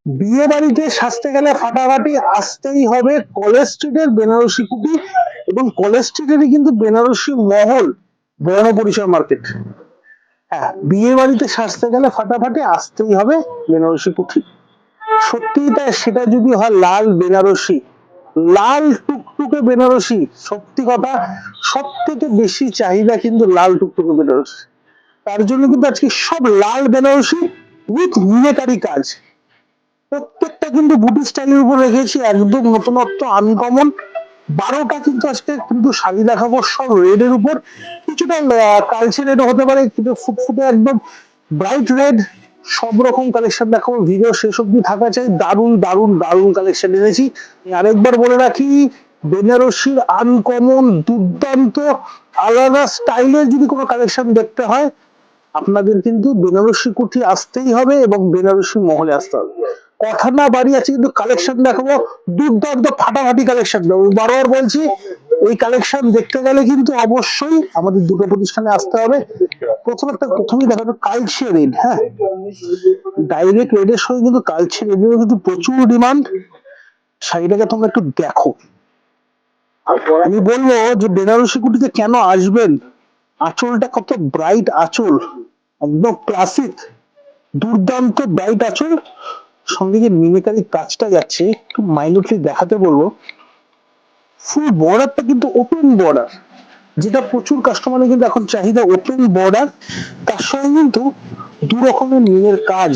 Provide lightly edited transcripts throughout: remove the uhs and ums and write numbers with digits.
বিয়ে বাড়িতে সাজতে গেলে ফাটাফাটি আসতেই হবে কলেজ স্ট্রিটের বেনারসি কুটি, এবং কলেজ স্ট্রিটেরই কিন্তু বেনারসি মহল, বড় পরিসর মার্কেট। হ্যাঁ, বিয়ে বাড়িতে সাজতে গেলে ফাটাফাটি আসতেই হবে বেনারসি কুঠি। সত্যি তাই, সেটা যদি হয় লাল বেনারসি, লাল টুকটুকে বেনারসি। সত্যি কথা, সব থেকে বেশি চাহিদা কিন্তু লাল টুকটুকে বেনারসি। তার জন্য কিন্তু আজকে সব লাল বেনারসি উইথ মিনাকারি কাজ। প্রত্যেকটা কিন্তু বুটি স্টাইলের উপর রেখেছি, একদম নতুনত্ব, আনকমন। 12টা কিন্তু আজকে কিন্তু শাড়ি দেখাবো সব রেড এর উপর। কিছুটা কালচে রেড হতে পারে, কিন্তু ফুটফুটে একদম ব্রাইট রেড। সব রকম কালেকশন দেখাবো, ভিডিও শেষ অব্দি থাকা চাই। দারুণ দারুণ দারুণ কালেকশন এনেছি। আমি আরেকবার বলে রাখি, বেনারসির আনকমন, দুর্দান্ত, আলাদা স্টাইলের যদি কোনো কালেকশন দেখতে হয়, আপনাদের কিন্তু বেনারসি কুঠি আসতেই হবে এবং বেনারসি মহলে আসতে হবে। কথা না বাড়িয়ে আছে কিন্তু কালেকশন দেখাবো, দুর্দান্ত ফাটাফাটি কালেকশন দেবো। বারবার বলছি, এই কালেকশন দেখতে গেলে কিন্তু অবশ্যই আমাদের দুটো প্রতিষ্ঠানে আসতে হবে। প্রথমেই দেখাবো কালচে রেড। হ্যাঁ, ডাইরেক্ট রেডের সঙ্গে কিন্তু কালচে রেডেরও কিন্তু প্রচুর ডিমান্ড। শাড়িটাকে তোমরা একটু দেখো। আমি বলবো যে বেনারসি কুটিতে কেন আসবেন, আঁচলটা কত ব্রাইট আঁচল, একদম ক্লাসিক, দুর্দান্ত ব্রাইট আঁচল। সঙ্গে যে মিমিকারি কাজটা যাচ্ছে, একটু মাইনুটলি দেখাতে বলবো। ফুল বর্ডারটা কিন্তু ওপেন বর্ডার, যেটা প্রচুর কাস্টমারের কিন্তু এখন চাহিদা, ওপেন বর্ডার। তার সঙ্গে কিন্তু দু রকমের নীলের কাজ,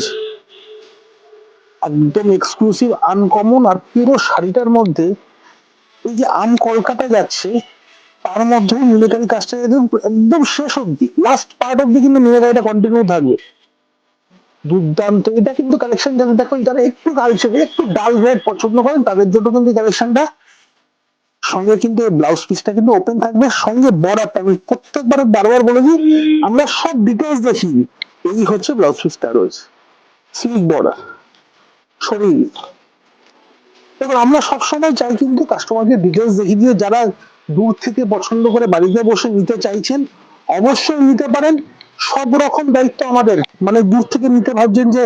একদম এক্সক্লুসিভ, আনকমন। আর পুরো শাড়িটার মধ্যে এই যে আম কলকাতা যাচ্ছে, তার মধ্যেও মিলিটারি কাজটা একদম একদম শেষ অব্দি, লাস্ট পার্ট অব্দি কিন্তু মিলিটারিটা কন্টিনিউ থাকবে। দুর্দান্ত। এটা কিন্তু কালেকশন যাদের দেখো, যারা একটু কালচার, একটু ডাল রেড পছন্দ করেন, তাদের জন্য কিন্তু কালেকশনটা। সঙ্গে কিন্তু ব্লাউজ পিসটা কিন্তু ওপেন থাকবে, সঙ্গে বর্ডারটা আমি প্রত্যেকবার বারবার বলে দিই, আমরা সব ডিটেলস দেখি। এই হচ্ছে ব্লাউজ পিসটা রয়েছে, সিল্ক বর্ডার শরীর। দেখুন, আমরা সবসময় চাই কিন্তু কাস্টমারকে ডিটেলস দেখিয়ে দিয়ে, যারা দূর থেকে পছন্দ করে বাড়িতে বসে নিতে চাইছেন, অবশ্যই নিতে পারেন। সব রকম দায়িত্ব আমাদের। মানে দূর থেকে নিতে ভাবছেন যে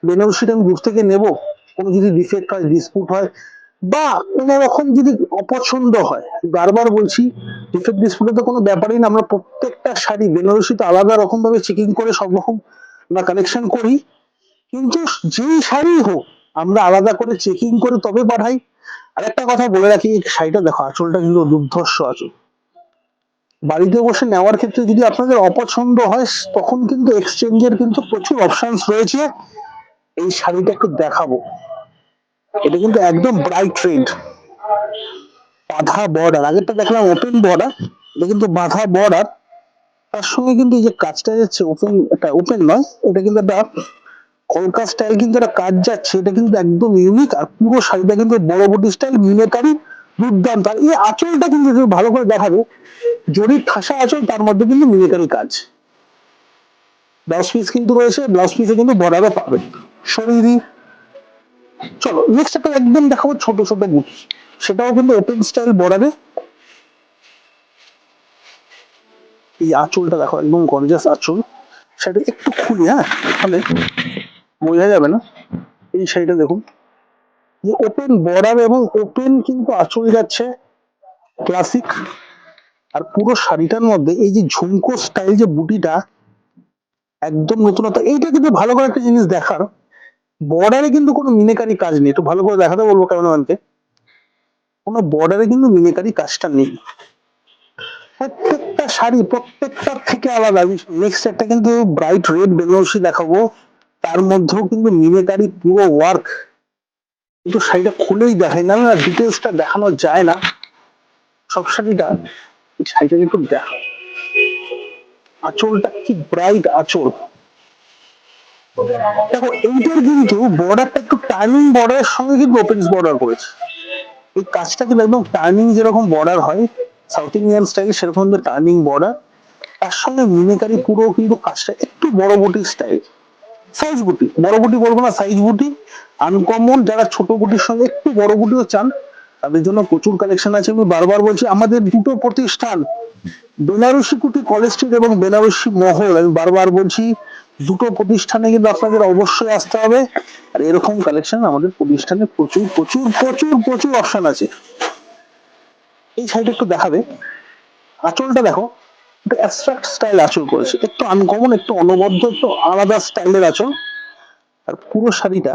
বেনারসিটা আমি দূর থেকে নেব, কোনো যদি ডিফেক্ট হয়, ডিসপুট হয়, বা কোনো রকম যদি অপছন্দ হয়, বারবার বলছি, ডিফেক্ট ডিসপুটের তো কোনো ব্যাপারই না। আমরা প্রত্যেকটা শাড়ি বেনারসিতে আলাদা রকম ভাবে চেকিং করে সব রকম আমরা কালেকশন করি। কিন্তু যেই শাড়ি হোক, আমরা আলাদা করে চেকিং করে তবে পাঠাই। আর একটা কথা বলে রাখি, এই শাড়িটা দেখো, আঁচলটা কিন্তু দুর্ধর্ষ আঁচল। বাড়িতে বসে নেওয়ার ক্ষেত্রে যদি আপনাদের অপছন্দ হয়, তখন কিন্তু এক্সচেঞ্জের কিন্তু প্রচুর অপশনস রয়েছে। এই শাড়িটা একটু দেখাবো, এটা কিন্তু একদম ব্রাইট রেড, বাঁধা বর্ডার। আগেরটা দেখলাম ওপেন বর্ডার, এটা কিন্তু বাঁধা বর্ডার। তার সঙ্গে কিন্তু এই যে কাজটা যাচ্ছে, ওপেন, এটা ওপেন নয়, এটা কিন্তু একটা কলকা স্টাইল কিন্তু একটা কাজ যাচ্ছে, এটা কিন্তু একদম ইউনিক। আর পুরো শাড়িটা কিন্তু বড় বডি স্টাইল, মিলিটারি, দুর্দান্ত। আর এই আঁচলটা কিন্তু একটু ভালো করে দেখাবো, জরির ঠাসা আঁচল, তার মধ্যে কিন্তু মিলিটারি কাজ। ব্লাউজ পিস কিন্তু রয়েছে, ব্লাউজ পিসে কিন্তু বর্ডারও পাবে শরীরই। চলো নেক্সট একটা একদম দেখাবো ছোট ছোট বুটি, সেটাও কিন্তু ওপেন স্টাইল বর্ডারে। এই আঁচলটা দেখো, একদম গর্জাস আঁচল। সেটা একটু খুলি, হ্যাঁ, তাহলে বোঝা যাবে না। এই শাড়িটা দেখুন, যে ওপেন বর্ডার এবং ওপেন কিন্তু আঁচল যাচ্ছে, ক্লাসিক। আর পুরো শাড়িটার মধ্যে এই যে ঝুমকো স্টাইল যে বুটিটা, একদম নতুনত্ব। এইটা কিন্তু ভালো করে একটা জিনিস দেখার, বর্ডারে কিন্তু কোনো মিনেকারি কাজ নেই। একটু ভালো করে দেখাতে বলবো ক্যামেরাম্যানকে, কোনো বর্ডারে কিন্তু মিনেকারি কাজটা নেই। প্রত্যেকটা শাড়ি প্রত্যেকটার থেকে আলাদা। নেক্সট একটা কিন্তু ব্রাইট রেড বেনারসি দেখাবো, তার মধ্যেও কিন্তু মিনেকারি পুরো ওয়ার্ক। কিন্তু শাড়িটা খুলেই দেখাই না, না ডিটেলসটা দেখানো যায় না সব শাড়িটা। এই শাড়িটা একটু দেখা, আঁচলটা কি ব্রাইট আঁচল। দেখো এইটার কিন্তু বর্ডারটা একটু টার্নিং বর্ডারের সঙ্গে কিন্তু ওপেন বর্ডার করেছে। এই কাজটা কিন্তু একদম টার্নিং, যেরকম বর্ডার হয় সাউথ ইন্ডিয়ান স্টাইল, সেরকম টার্নিং বর্ডার। তার সঙ্গে মিমিকারি পুরো কিন্তু কাজটা একটু বড় বুটি স্টাইল, সাইজ বুটি, বড় বুটি বলবো না, সাইজ বুটি। আনকমন, যারা ছোট বুটির সঙ্গে একটু বড় বুটিও চান, তাদের জন্য প্রচুর কালেকশন আছে। আমি বারবার বলছি, আমাদের দুটো প্রতিষ্ঠান, বেনারসি কুটি কলেজ স্ট্রিট এবং বেনারসি মহল। আমি বারবার বলছি, দুটো প্রতিষ্ঠানে কিন্তু আপনাদের অবশ্যই আসতে হবে। আর এরকম কালেকশন আমাদের প্রতিষ্ঠানে প্রচুর প্রচুর প্রচুর প্রচুর অপশন আছে। এই সাইডে একটু দেখাবে, আঁচলটা দেখো, একটু অ্যাবস্ট্রাক্ট স্টাইল আঁচল করেছে, একটু আনকমন, একটু অনবদ্য, একটু আলাদা স্টাইলের আঁচল। আর পুরো শাড়িটা,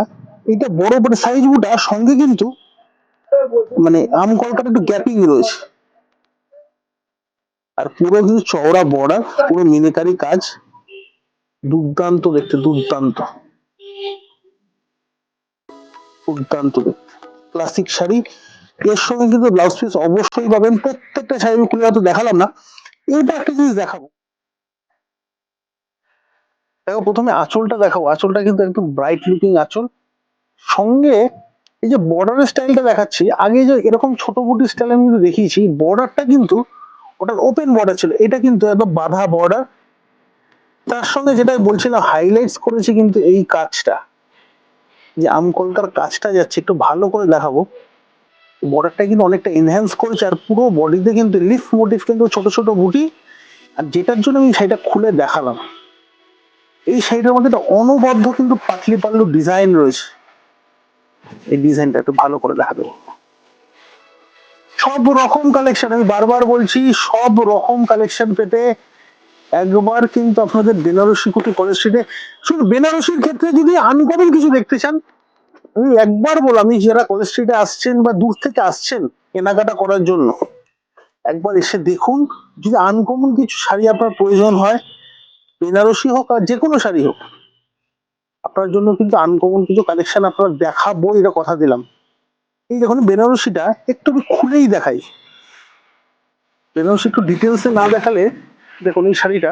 এটা বড় বড় সাইজ বুটা, সঙ্গে কিন্তু মানে আম কলকাটা একটু গ্যাপিং রয়েছে। আর পুরো কিন্তু চওড়া বর্ডার, পুরো মিনাকারি কাজ, দুর্দান্ত দেখতে, দুর্দান্ত দুর্দান্ত দেখতে ক্লাসিক শাড়ি। এর সঙ্গে কিন্তু ব্লাউজ পিস অবশ্যই পাবেন। প্রত্যেকটা শাড়ি আমি খুলে হয়তো দেখালাম না, এইটা একটা জিনিস দেখাবো। দেখো প্রথমে আঁচলটা দেখাবো, আঁচলটা কিন্তু একদম ব্রাইট লুকিং আঁচল। সঙ্গে এই যে বর্ডারের স্টাইলটা দেখাচ্ছি, আগে যে এরকম ছোট বুটি স্টাইল আমি কিন্তু দেখিয়েছি, বর্ডারটা কিন্তু ওটার ওপেন বর্ডার ছিল, এটা কিন্তু একদম বাঁধা বর্ডার। তার সঙ্গে যেটা বলছিলাম, হাইলাইটস করেছি কিন্তু এই কাজটা, যে আমকলকার কাজটা যাচ্ছে, একটু ভালো করে দেখাবো। বর্ডারটা কিন্তু অনেকটা এনহ্যান্স করেছে, আর পুরো বডিতে কিন্তু লিফ মোটিভ কিন্তু ছোট ছোট বুটি। আর যেটার জন্য আমি শাড়িটা খুলে দেখালাম, এই শাড়িটার মধ্যে একটা অনবদ্য কিন্তু পাতলি পাল্লু ডিজাইন রয়েছে। এই ডিজাইনটা একটু ভালো করে দেখাবো। সব রকম কালেকশন, আমি বারবার বলছি, সব রকম কালেকশন পেতে একবার কিন্তু আপনাদের বেনারসি কুটি কলেজ স্ট্রিটে। শুধু বেনারসির ক্ষেত্রে যদি আনকমন কিছু দেখতে চান, আমি একবার বললাম, আমি যারা কলেজ স্ট্রিটে আসছেন বা দূর থেকে আসছেন কেনাকাটা করার জন্য, একবার এসে দেখুন। যদি আনকমন কিছু শাড়ি আপনার প্রয়োজন হয়, বেনারসি হোক আর যে কোনো শাড়ি হোক, আপনার জন্য কিন্তু আনকমন কিছু কালেকশন আপনার দেখাবো, এটা কথা দিলাম। এই দেখুন বেনারসিটা একটু আমি খুলেই দেখাই, বেনারসি একটু ডিটেলসে না দেখালে, দেখুন এই শাড়িটা,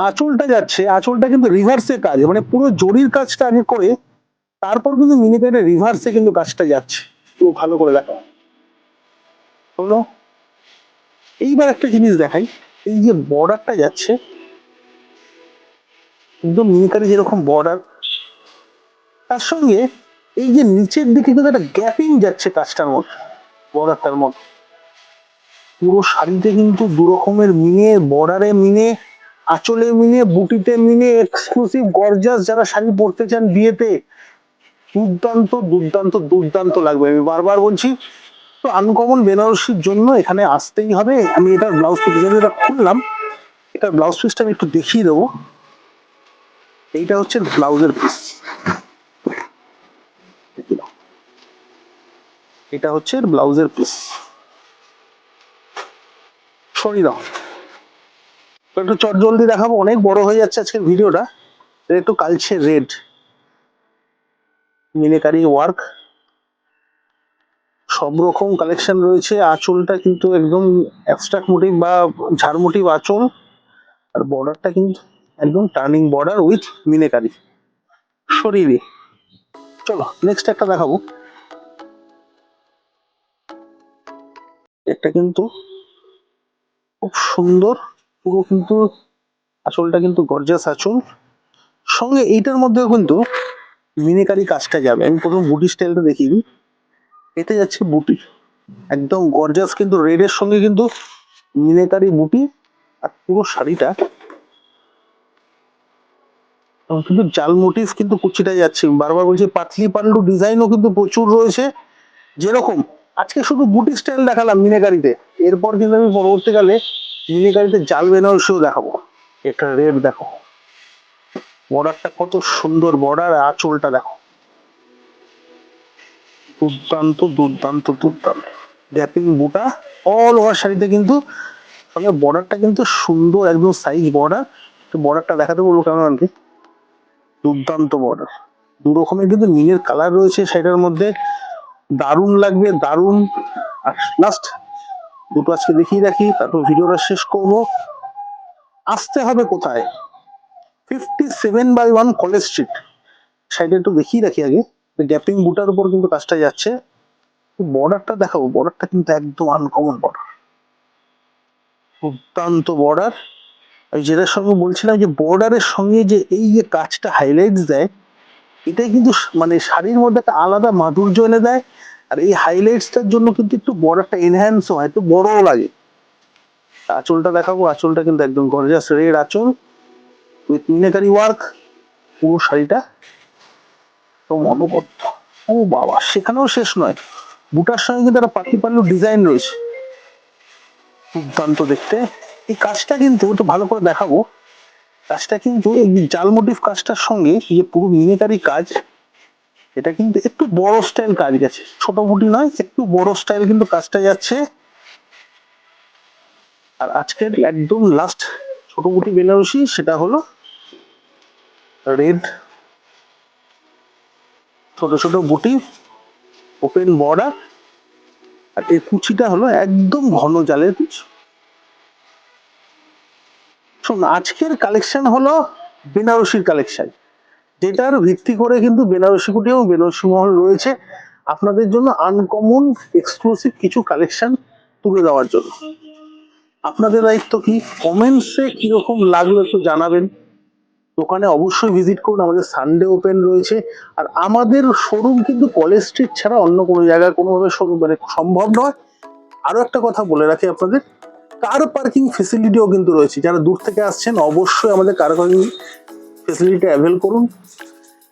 আঁচলটা যাচ্ছে, আঁচলটা কিন্তু রিভার্সে কাজ, মানে পুরো জরির কাজটা আগে করে তারপর কিন্তু মিনিকেটে রিভার্সে কিন্তু কাজটা যাচ্ছে। খুব ভালো করে দেখা হলো। এইবার একটা জিনিস দেখাই, এই যে বর্ডারটা যাচ্ছে একদম মিনিকারি যেরকম বর্ডার, তার সঙ্গে এই যে নিচের দিকে কিন্তু একটা গ্যাপিং যাচ্ছে কাজটার মধ্যে, বর্ডারটার মধ্যে। পুরো শাড়িতে কিন্তু দু রকমের মিনে, বর্ডারে মিনে, আঁচলে মিনে, বুটিতে মিনে, এক্সক্লুসিভ গর্জাস যারা শাড়ি পরতে চান বিয়েতে, দুর্দান্ত দুর্দান্ত দুর্দান্ত লাগবে, আমি বারবার বলছি। তো আনকমন বেনারসির জন্য এখানে আসতেই হবে। আমি এটার ব্লাউজ পিস যেটা খুললাম, এটার ব্লাউজ পিসটা আমি একটু দেখিয়ে দেবো। এইটা হচ্ছে ব্লাউজের পিস, এটা হচ্ছে ব্লাউজের পিস। সরি দাও, একটু চট জলদি দেখাবো, অনেক বড় হয়ে যাচ্ছে আজকের ভিডিওটা। এটা একটু কালচে রেড মিনেকারি ওয়ার্ক, সব রকম কালেকশন রয়েছে। আঁচলটা কিন্তু একদম অ্যাবস্ট্রাক্ট মোটিভ বা ঝাড় মোটিভ আঁচল। আর বর্ডারটা কিন্তু একদম টার্নিং বর্ডার উইথ মিনেকারি শরীরে। চলো নেক্সট একটা দেখাবো। একটা কিন্তু খুব সুন্দর, পুরো কিন্তু আঁচলটা কিন্তু গর্জাস আঁচল, সঙ্গে এইটার মধ্যেও কিন্তু মিনেকারি কাজটা যাবে। আমি প্রথম বুটি স্টাইলটা দেখিয়ে দিই, এতে যাচ্ছে বুটি একদম গর্জাস, কিন্তু রেড এর সঙ্গে কিন্তু মিনেকারি বুটি। আর পুরো শাড়িটা কিন্তু জাল মোটিভ কিন্তু কুচিটা যাচ্ছে, বারবার বলছি, পাতলি পাল্লু ডিজাইনও কিন্তু প্রচুর রয়েছে। যেরকম আজকে শুধু বুটি স্টাইল দেখালাম মিনেকারিতে, এরপর কিন্তু আমি পরবর্তীকালে মিনেকারিতে জাল বেনারসিও দেখাবো। এটা রেড দেখো, বর্ডারটা কত সুন্দর, বর্ডার আঁচলটা দেখো, দুর্দান্ত দুর্দান্ত দুর্দান্ত গ্যাপিং বুটা অল ওভার শাড়িতে কিন্তু। সঙ্গে বর্ডারটা কিন্তু সুন্দর, একদম সাইজ বর্ডার। তো বর্ডারটা দেখাতে বলবো কেমন আর কি, দুর্দান্ত বর্ডার। দু রকমের কিন্তু নীলের কালার রয়েছে শাড়িটার মধ্যে, দারুণ লাগবে দারুণ। আর লাস্ট দুটো আজকে দেখিয়ে রাখি, তারপর ভিডিওটা শেষ করবো। আসতে হবে কোথায়, 57/1 কলেজ স্ট্রিট। সাইডে একটু দেখিয়ে রাখি আগে, গ্যাপিং বুটার উপর কিন্তু কাজটা যাচ্ছে। বর্ডারটা দেখাবো, বর্ডারটা কিন্তু একদম আনকমন বর্ডার, দুর্দান্ত বর্ডার। আমি যেটার সঙ্গে বলছিলাম, যে বর্ডারের সঙ্গে যে এই যে কাজটা হাইলাইটস দেয়, এটাই কিন্তু মানে শাড়ির মধ্যে একটা আলাদা মাধুর্য এনে দেয়। আর এই হাইলাইটসটার জন্য কিন্তু একটু বর্ডারটা এনহ্যান্স হয়, একটু বড়ও লাগে। আঁচলটা দেখাবো, আঁচলটা কিন্তু একদম গর্জাস রেড আঁচল, উইথ মিনাকারি ওয়ার্ক, পুরো শাড়িটা তো অনবদ্য। ও বাবা, সেখানেও শেষ নয়, বুটার সঙ্গে কিন্তু একটা পাতি পাল্লু ডিজাইন রয়েছে, দুর্দান্ত দেখতে। এই কাজটা কিন্তু একটু ভালো করে দেখাবো, কাজটা কিন্তু এই জাল মোটিভ কাজটার সঙ্গে যে পুরো মিনাকারি কাজ, এটা কিন্তু একটু বড় স্টাইল কাজ গেছে, ছোট বুটি নয়, একটু বড় স্টাইল কিন্তু কাজটা যাচ্ছে। আর আজকের একদম লাস্ট ছোট বুটি বেনারসি, সেটা হলো রেড, ছোট ছোট বুটি, ওপেন বর্ডার, আর এই কুচিটা হলো একদম ঘন জালের কুচি। শোন, আজকের কালেকশন হলো বেনারসির কালেকশন, যেটার ভিত্তি করে কিন্তু বেনারসি কুটি এবং বেনারসি মহল রয়েছে আপনাদের জন্য আনকমন এক্সক্লুসিভ কিছু কালেকশন তুলে দেওয়ার জন্য। আপনাদের দায়িত্ব কি, কমেন্টসে কিরকম লাগলো একটু জানাবেন। দোকানে অবশ্যই ভিজিট করুন, আমাদের সানডে ওপেন রয়েছে। আর আমাদের শোরুম কিন্তু কলেজ স্ট্রিট ছাড়া অন্য কোনো জায়গায় কোনোভাবে শোরুম মানে সম্ভব নয়। আরো একটা কথা বলে রাখি আপনাদের, কার পার্কিং ফেসিলিটিও কিন্তু রয়েছে, যারা দূর থেকে আসছেন অবশ্যই আমাদের কার পার্কিং ফেসিলিটি অ্যাভেল করুন।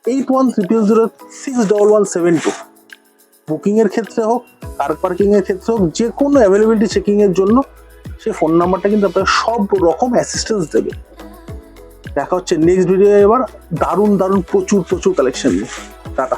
8100061172 বুকিং এর ক্ষেত্রে হোক, কার পার্কিং এর ক্ষেত্রে হোক, যে কোনো অ্যাভেলেবিলিটি চেকিং এর জন্য সেই ফোন নাম্বারটা কিন্তু আপনার সব রকম অ্যাসিস্ট্যান্স দেবে। দেখা হচ্ছে নেক্সট ভিডিও, এবার দারুণ দারুণ প্রচুর প্রচুর কালেকশন নিয়ে। টাটা।